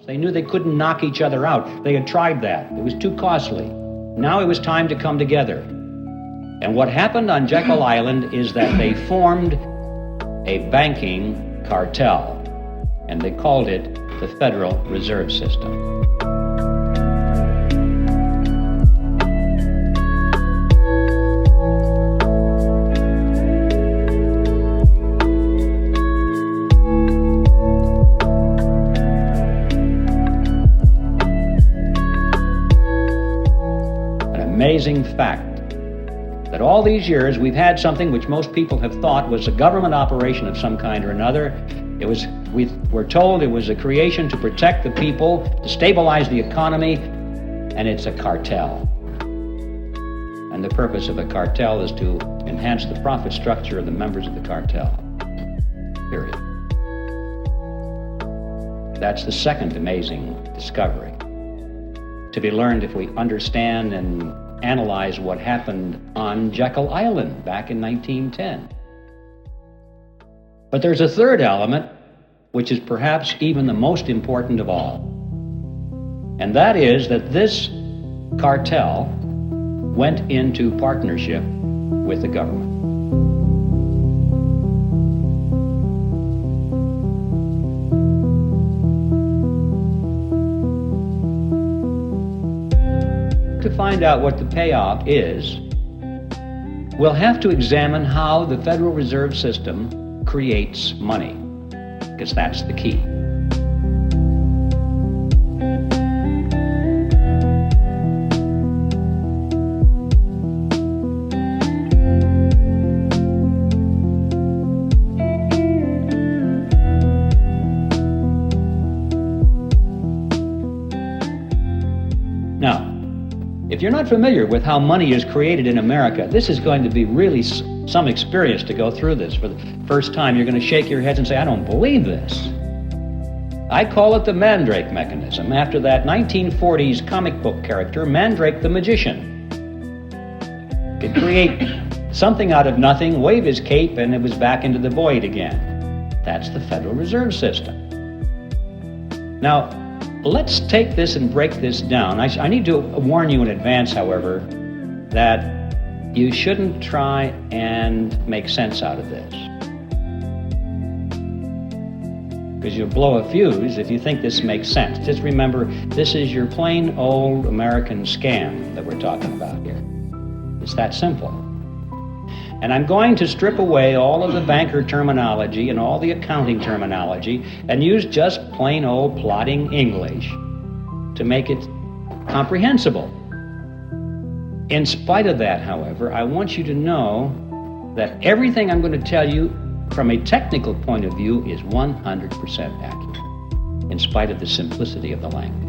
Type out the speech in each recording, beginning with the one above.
They knew they couldn't knock each other out. They had tried that. It was too costly. Now it was time to come together. And what happened on Jekyll Island is that they formed a banking cartel, and they called it the Federal Reserve System. Amazing fact that all these years we've had something which most people have thought was a government operation of some kind or another. We're told it was a creation to protect the people, to stabilize the economy, and it's a cartel. And the purpose of a cartel is to enhance the profit structure of the members of the cartel. Period. That's the second amazing discovery, to be learned if we understand and analyze what happened on Jekyll Island back in 1910. But there's a third element, which is perhaps even the most important of all. And that is that this cartel went into partnership with the government. To find out what the payoff is, we'll have to examine how the Federal Reserve System creates money, because that's the key. Now, if you're not familiar with how money is created in America, this is going to be really some experience to go through this. For the first time, you're going to shake your heads and say, I don't believe this. I call it the Mandrake Mechanism, after that 1940s comic book character, Mandrake the Magician. He'd create something out of nothing, wave his cape, and it was back into the void again. That's the Federal Reserve System. Now, let's take this and break this down. I need to warn you in advance, however, that you shouldn't try and make sense out of this, because you'll blow a fuse if you think this makes sense. Just remember, this is your plain old American scam that we're talking about here. It's that simple. And I'm going to strip away all of the banker terminology and all the accounting terminology and use just plain old plodding English to make it comprehensible. In spite of that, however, I want you to know that everything I'm going to tell you from a technical point of view is 100% accurate, in spite of the simplicity of the language.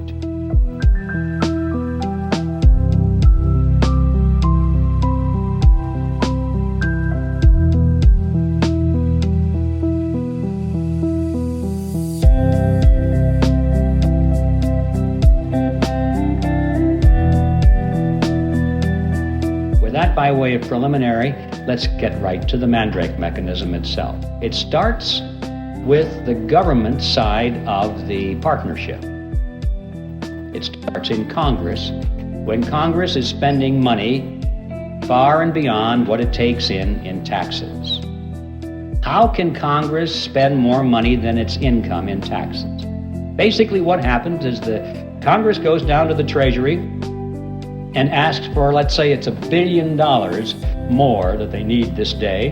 By way of preliminary, let's get right to the Mandrake Mechanism itself. It starts with the government side of the partnership. It starts in Congress, when Congress is spending money far and beyond what it takes in taxes. How can Congress spend more money than its income in taxes? Basically what happens is the Congress goes down to the Treasury and asks for, let's say it's $1 billion more that they need this day.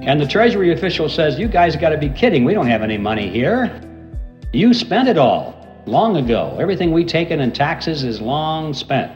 And the Treasury official says, you guys got to be kidding, we don't have any money here. You spent it all long ago. Everything we taken in taxes is long spent.